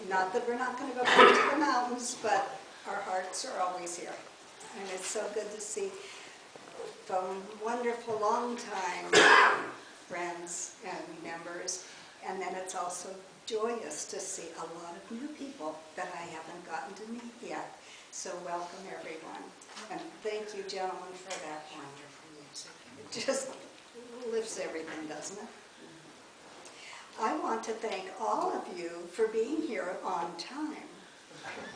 Not that we're not going to go back to the mountains, but our hearts are always here. And it's so good to see some wonderful long-time friends and members. And then it's also joyous to see a lot of new people that I haven't gotten to meet yet. So welcome, everyone. And thank you, gentlemen, for that wonderful music. It just lifts everything, doesn't it? I want to thank all of you for being here on time.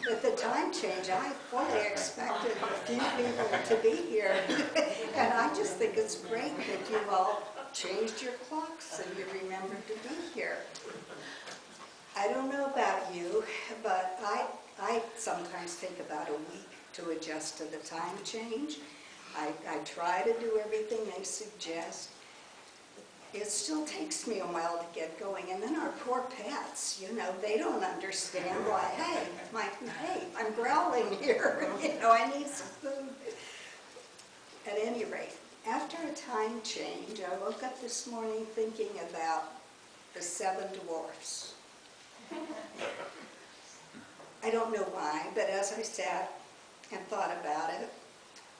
With the time change, I fully expected a few people to be here. And I just think it's great that you all changed your clocks and you remembered to be here. I don't know about you, but I sometimes take about a week to adjust to the time change. I try to do everything they suggest. It still takes me a while to get going. And then our poor pets, you know, they don't understand why, hey, I'm growling here. You know, I need some food. At any rate, after a time change, I woke up this morning thinking about the Seven Dwarfs. I don't know why, but as I sat and thought about it,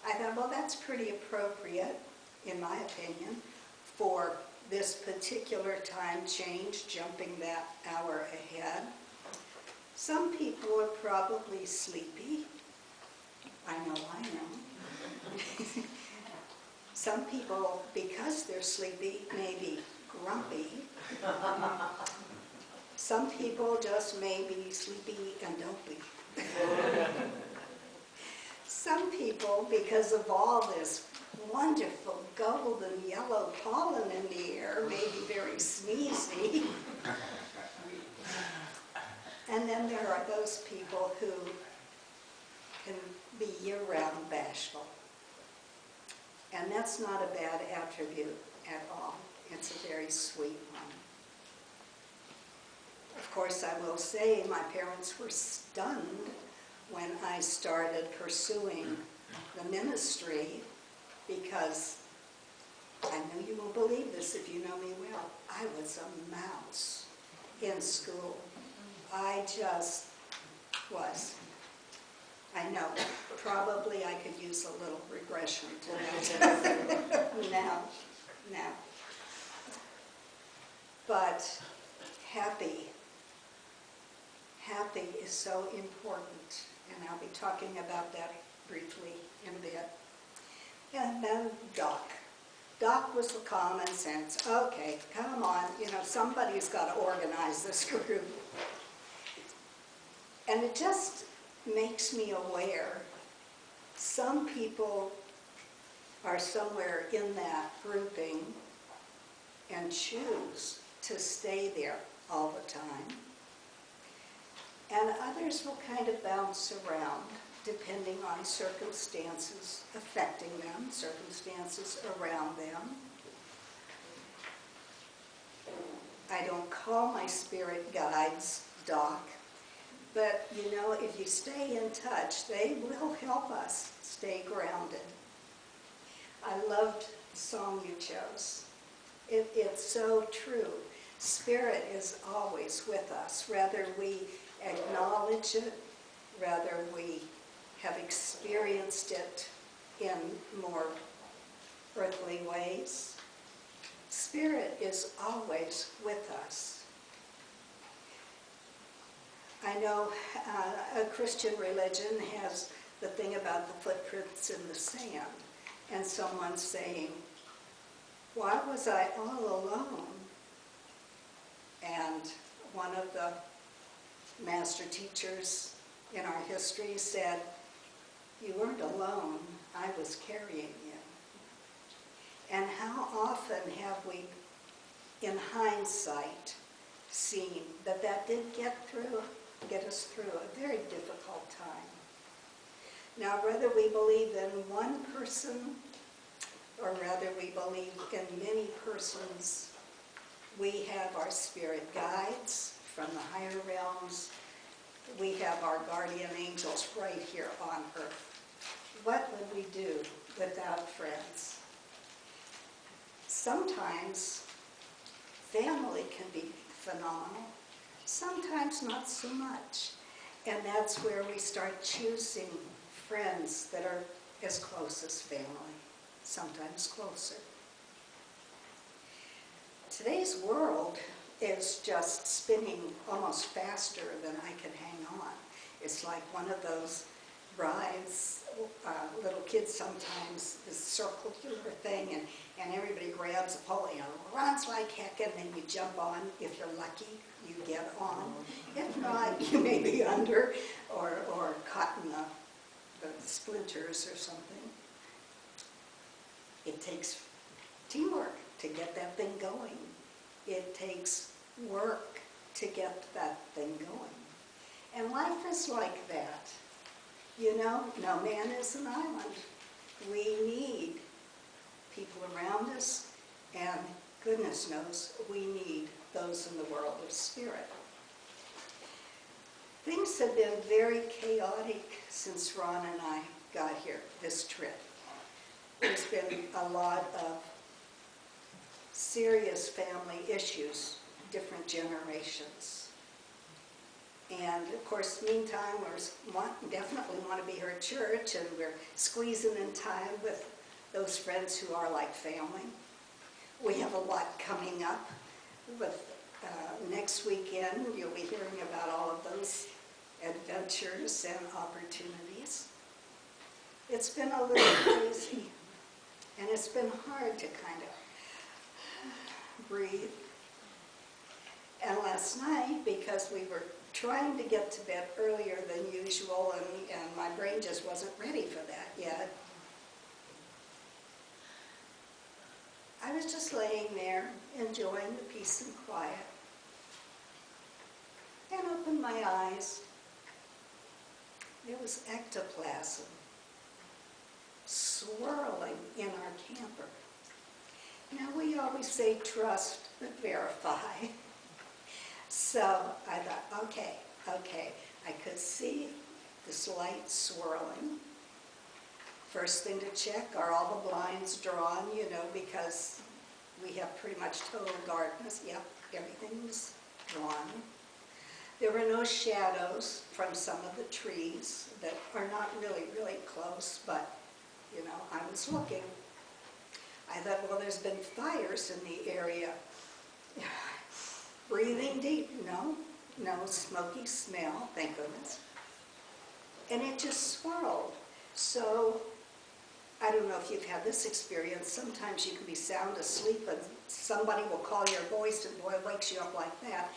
I thought, well, that's pretty appropriate, in my opinion, for this particular time change, jumping that hour ahead. Some people are probably sleepy. I know I am. Some people, because they're sleepy, may be grumpy. Some people just may be sleepy and dopey. Some people, because of all this wonderful golden yellow pollen in the air, may be very sneezy. And then there are those people who can be year-round bashful. And that's not a bad attribute at all. It's a very sweet one. Of course, I will say my parents were stunned when I started pursuing the ministry, because I know you won't believe this if you know me well. I was a mouse in school. I just was. I know, probably I could use a little regression to that. Now. But happy is so important, and I'll be talking about that briefly in a bit. And then Doc. Doc was the common sense. Okay, come on, you know, somebody's got to organize this group. And it just makes me aware some people are somewhere in that grouping and choose to stay there all the time. And others will kind of bounce around depending on circumstances affecting them, circumstances around them. I don't call my spirit guides Doc, but you know, if you stay in touch, they will help us stay grounded. I loved the song you chose. It's so true. Spirit is always with us, whether we acknowledge it, whether we have experienced it in more earthly ways. Spirit is always with us. I know a Christian religion has the thing about the footprints in the sand, and someone saying, why was I all alone? And one of the master teachers in our history said, you weren't alone, I was carrying you. And how often have we, in hindsight, seen that that did get us through a very difficult time. Now, whether we believe in one person, or rather we believe in many persons, we have our spirit guides from the higher realms. We have our guardian angels right here on earth. What would we do without friends? Sometimes family can be phenomenal. Sometimes not so much. And that's where we start choosing friends that are as close as family, sometimes closer. Today's world is just spinning almost faster than I can hang on. It's like one of those rides, little kids sometimes, this circular thing, and everybody grabs a pole, runs like heck, and then you jump on. If you're lucky, you get on. If not, you may be under or caught in the splinters or something. It takes teamwork to get that thing going. It takes work to get that thing going. And life is like that. You know, no man is an island. We need people around us, and goodness knows we need those in the world of spirit. Things have been very chaotic since Ron and I got here, this trip. There's been a lot of serious family issues, different generations. And of course, meantime, we definitely want to be here at church, and we're squeezing in time with those friends who are like family. We have a lot coming up. With next weekend, you'll be hearing about all of those adventures and opportunities. It's been a little crazy, and it's been hard to kind of breathe. And last night, because we were trying to get to bed earlier than usual, and my brain just wasn't ready for that yet, I was just laying there, enjoying the peace and quiet, and opened my eyes. There was ectoplasm swirling in our camper. Now, we always say trust but verify. So I thought, okay, I could see this light swirling. First thing to check, are all the blinds drawn, you know, because we have pretty much total darkness. Yep, everything was drawn. There were no shadows from some of the trees that are not really, really close, but, you know, I was looking. I thought, well, there's been fires in the area. Breathing deep, no smoky smell, thank goodness. And it just swirled. So, I don't know if you've had this experience. Sometimes you can be sound asleep and somebody will call your voice and boy, it wakes you up like that.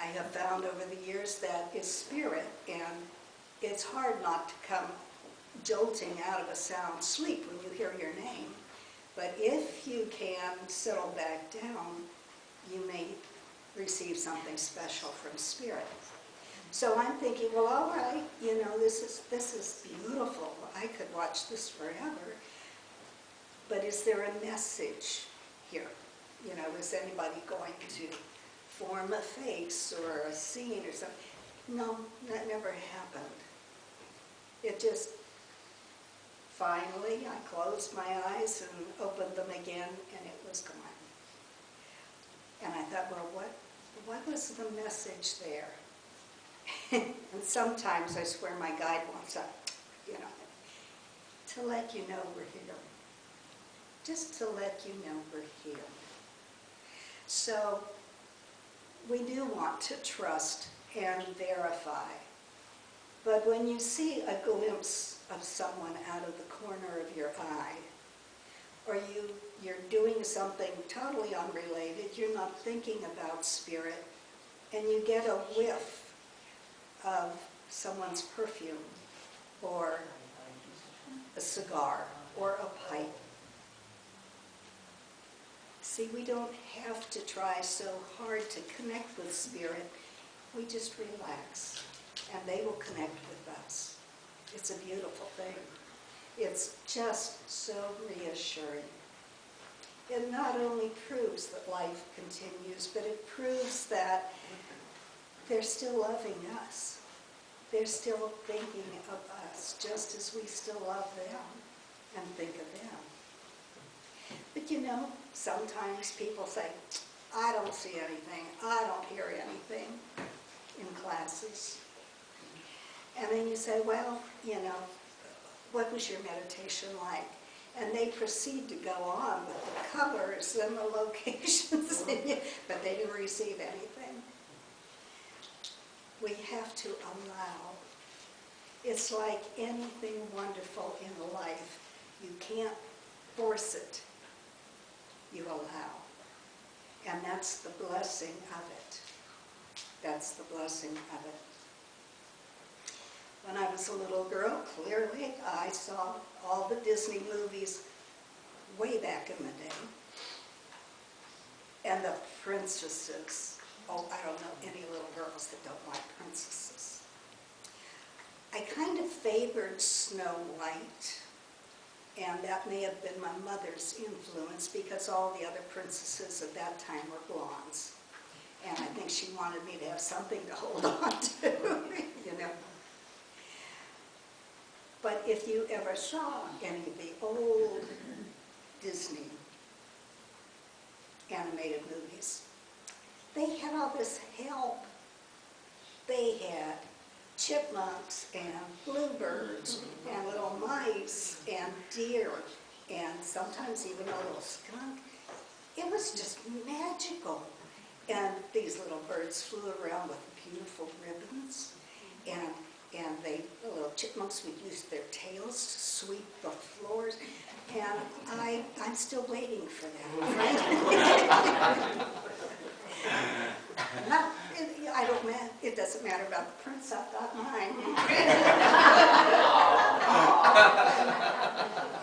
I have found over the years that is spirit, and it's hard not to come jolting out of a sound sleep when you hear your name. But if you can settle back down, you may receive something special from spirit. So I'm thinking, well, all right, you know, this is beautiful. I could watch this forever. But is there a message here? You know, is anybody going to form a face or a scene or something? No, that never happened. It just, finally, I closed my eyes and opened them again, and it was gone. And I thought, well, what was the message there? And sometimes I swear my guide wants up, you know, to let you know we're here. Just to let you know we're here. So we do want to trust and verify. But when you see a glimpse of someone out of the corner of your eye, or you're doing something totally unrelated, you're not thinking about spirit, and you get a whiff of someone's perfume, or a cigar, or a pipe. See, we don't have to try so hard to connect with spirit. We just relax, and they will connect with us. It's a beautiful thing. It's just so reassuring. It not only proves that life continues, but it proves that they're still loving us. They're still thinking of us, just as we still love them and think of them. But you know, sometimes people say, I don't see anything. I don't hear anything in classes. And then you say, well, you know, what was your meditation like? And they proceed to go on with the colors and the locations, but they didn't receive anything. We have to allow. It's like anything wonderful in life. You can't force it. You allow. And that's the blessing of it. That's the blessing of it. When I was a little girl, clearly I saw all the Disney movies way back in the day. And the princesses. Oh, I don't know any little girls that don't like princesses. I kind of favored Snow White, and that may have been my mother's influence because all the other princesses at that time were blondes. And I think she wanted me to have something to hold on to, you know. But if you ever saw any of the old Disney animated movies, they had all this help. They had chipmunks and bluebirds and little mice and deer and sometimes even a little skunk. It was just magical. And these little birds flew around with beautiful ribbons, and the little chipmunks would use their tails to sweep the floors, and I'm still waiting for that. It doesn't matter about the prince, I've got mine.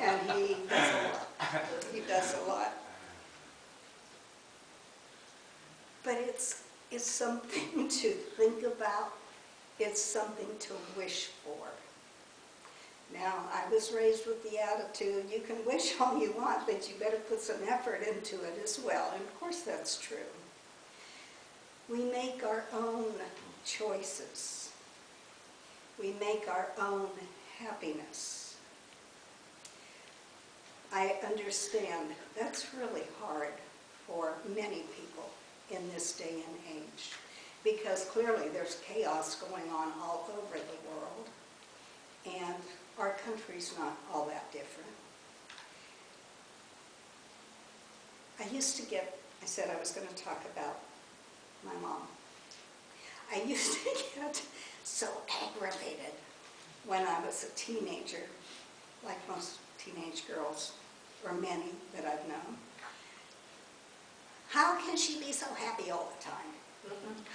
And he does a lot. He does a lot. But it's something to think about. It's something to wish for. Now, I was raised with the attitude, you can wish all you want, but you better put some effort into it as well. And of course that's true. We make our own choices. We make our own happiness. I understand that's really hard for many people in this day and age, because clearly there's chaos going on all over the world, and our country's not all that different. I said I was going to talk about my mom. I used to get so aggravated when I was a teenager, like most teenage girls, or many that I've known. How can she be so happy all the time?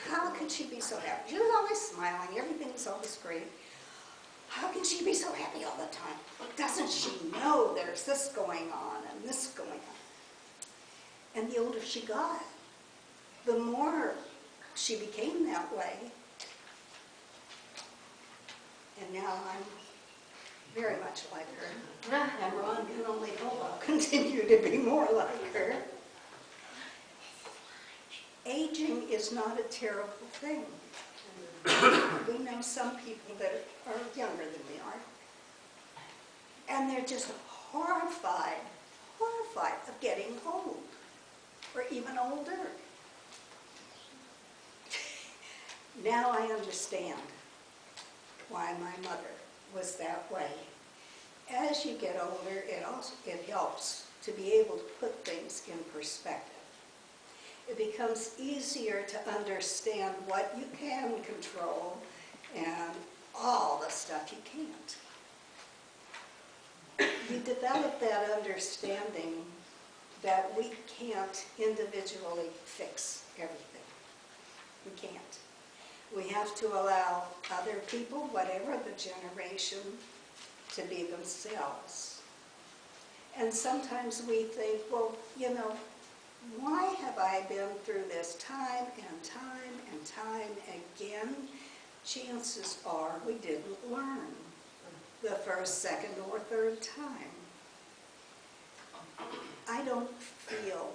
How can she be so happy? She was always smiling, everything was always great. How can she be so happy all the time? Doesn't she know there's this going on and this going on? And the older she got, the more she became that way. And now I'm very much like her. And Ron can only hope I'll continue to be more like her. Aging is not a terrible thing. We know some people that are younger than we are. And they're just horrified of getting old, or even older. Now I understand why my mother was that way. As you get older, it helps to be able to put things in perspective. It becomes easier to understand what you can control and all the stuff you can't. You develop that understanding that we can't individually fix everything. We can't. We have to allow other people, whatever the generation, to be themselves. And sometimes we think, well, you know, why have I been through this time and time and time again? Chances are we didn't learn the first, second, or third time. I don't feel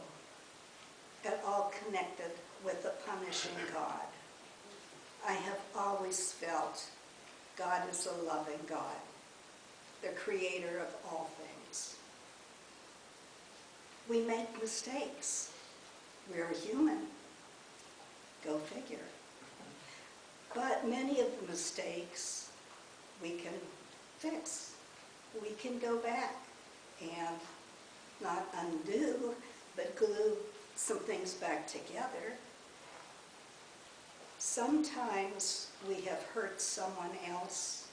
at all connected with the punishing God. I have always felt God is a loving God, the creator of all things. We make mistakes. We're human. Go figure. But many of the mistakes we can fix. We can go back and not undo, but glue some things back together. Sometimes we have hurt someone else,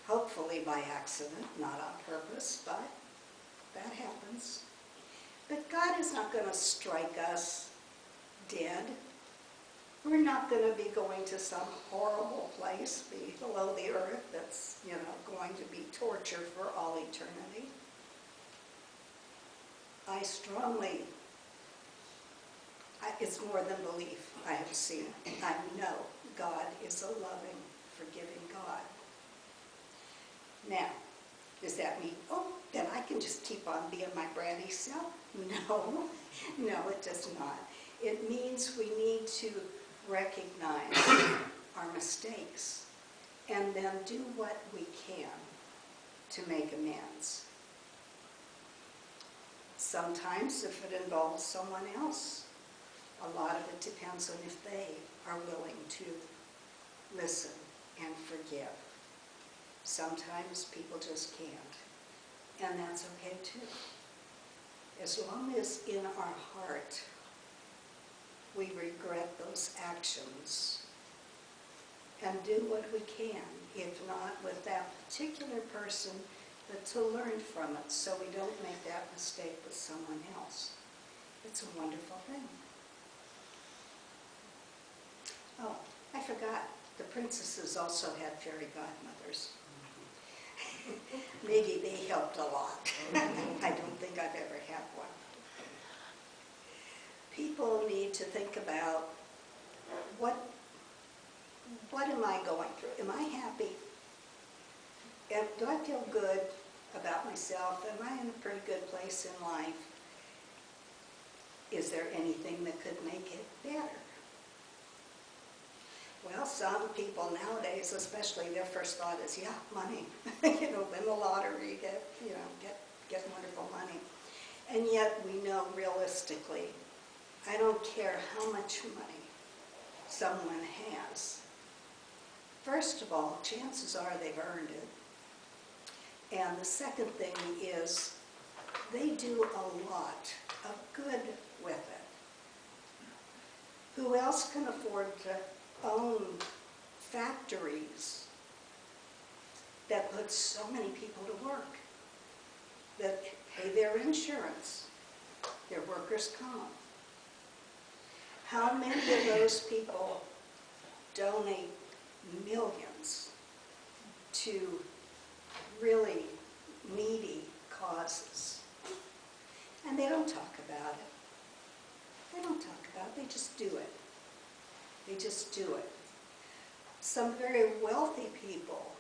hopefully by accident, not on purpose, but that happens. But God is not going to strike us dead. We're not going to be going to some horrible place below the earth that's, going to be torture for all eternity. I strongly, it's more than belief. I have seen it. I know God is a loving, forgiving God. Now, does that mean, then I can just keep on being my bratty self? No, it does not. It means we need to recognize our mistakes and then do what we can to make amends. Sometimes if it involves someone else, a lot of it depends on if they are willing to listen and forgive. Sometimes people just can't, and that's okay too. As long as in our heart we regret those actions and do what we can, if not with that particular person, but to learn from it so we don't make that mistake with someone else. It's a wonderful thing. Oh, I forgot, the princesses also had fairy godmothers. Maybe they helped a lot. I don't think I've ever had one. People need to think about what am I going through? Am I happy? Do I feel good about myself? Am I in a pretty good place in life? Is there anything that could make it better? Well, some people nowadays, especially, their first thought is, yeah, money. Win the lottery, get wonderful money. And yet we know realistically, I don't care how much money someone has. First of all, chances are they've earned it. And the second thing is they do a lot of good with it. Who else can afford to own factories that put so many people to work, that pay their insurance, their workers' comp? How many of those people donate millions to really needy causes? And they don't talk about it. They don't talk about it, they just do it. They just do it. Some very wealthy people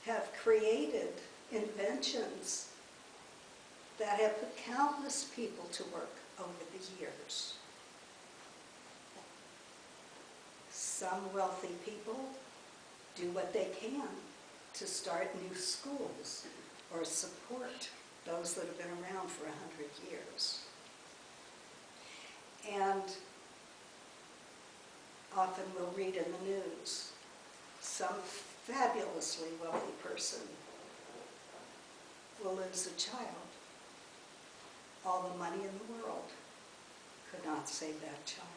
have created inventions that have put countless people to work over the years. Some wealthy people do what they can to start new schools or support those that have been around for 100 years. And often we'll read in the news, some fabulously wealthy person will lose a child. All the money in the world could not save that child.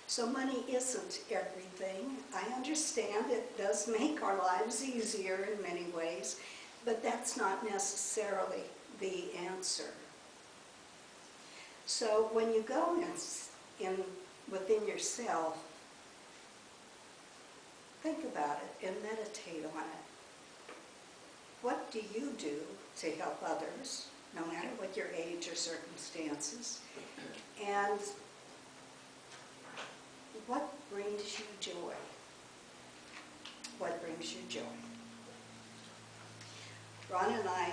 So money isn't everything. I understand it does make our lives easier in many ways, but that's not necessarily the answer. So when you go within yourself, think about it and meditate on it. What do you do to help others, no matter what your age or circumstances? And what brings you joy? What brings you joy? Ron and I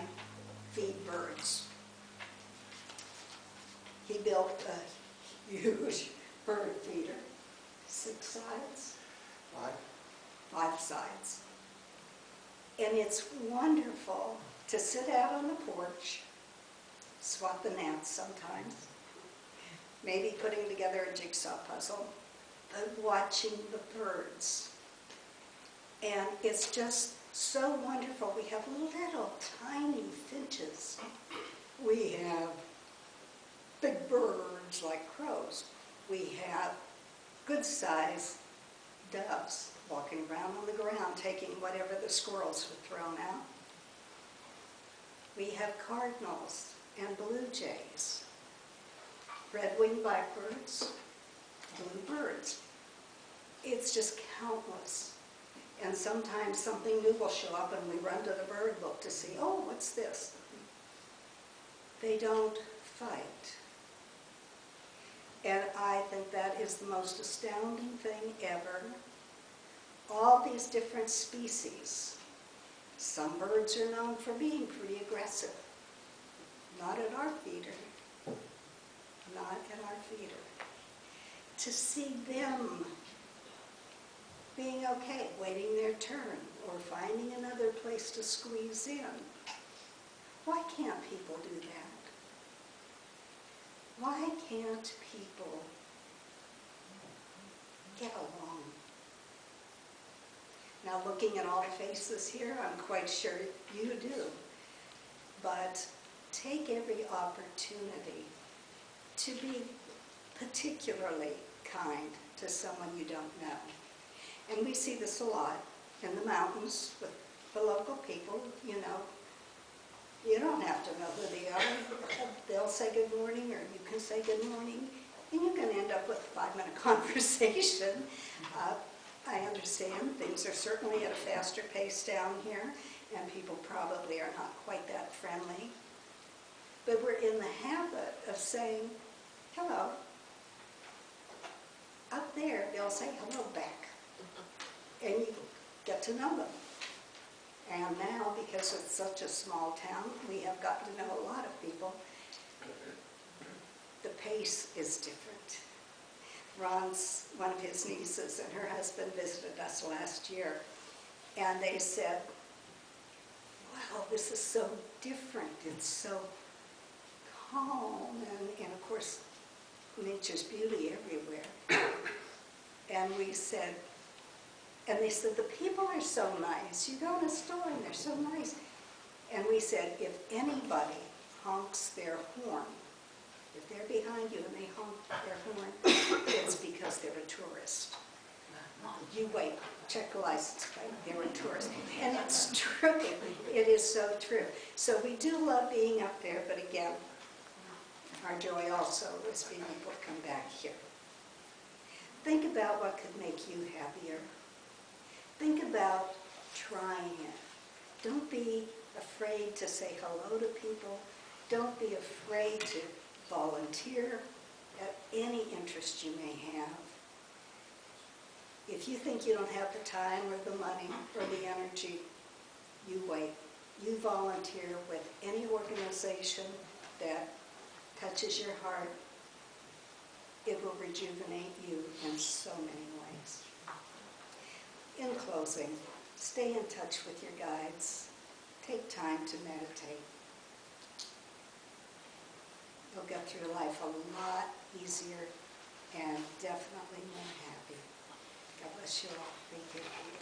feed birds. He built a huge bird feeder. 6 sides? 5. 5 sides. And it's wonderful to sit out on the porch swat the gnats sometimes, maybe putting together a jigsaw puzzle, but watching the birds. And it's just so wonderful. We have little tiny finches. We have big birds like crows. We have good-sized doves walking around on the ground, taking whatever the squirrels have thrown out. We have cardinals and blue jays, red-winged blackbirds, blue birds. It's just countless. And sometimes something new will show up and we run to the bird book to see, oh, what's this? They don't fight. And I think that is the most astounding thing ever. All these different species. Some birds are known for being pretty aggressive. Not at our feeder. Not at our feeder. To see them being okay, waiting their turn, or finding another place to squeeze in. Why can't people do that? Why can't people get along? Now, looking at all the faces here, I'm quite sure you do. But take every opportunity to be particularly kind to someone you don't know. And we see this a lot in the mountains with the local people, you know. You don't have to know who they are. They'll say good morning, or you can say good morning, and you can end up with a 5-minute conversation. I understand things are certainly at a faster pace down here, and people probably are not quite that friendly. But we're in the habit of saying, hello. Up there, they'll say hello back. And you get to know them. And now, because it's such a small town, we have gotten to know a lot of people. The pace is different. Ron's, one of his nieces and her husband visited us last year, and they said, wow, this is so different. It's so calm, and of course, nature's beauty everywhere. And we said, and they said, the people are so nice. You go in a store and they're so nice. And we said, if anybody honks their horn, if they're behind you and they honk their horn, it's because they're a tourist. You wait, check the license plate, they're a tourist. And it's true, it is so true. So we do love being up there, but again, our joy also is being able to come back here. Think about what could make you happier. Think about trying it. Don't be afraid to say hello to people. Don't be afraid to volunteer at any interest you may have. If you think you don't have the time or the money or the energy, you wait. You volunteer with any organization that touches your heart. It will rejuvenate you in so many ways. In closing, stay in touch with your guides. Take time to meditate. You'll get through life a lot easier and definitely more happy. God bless you all. Thank you.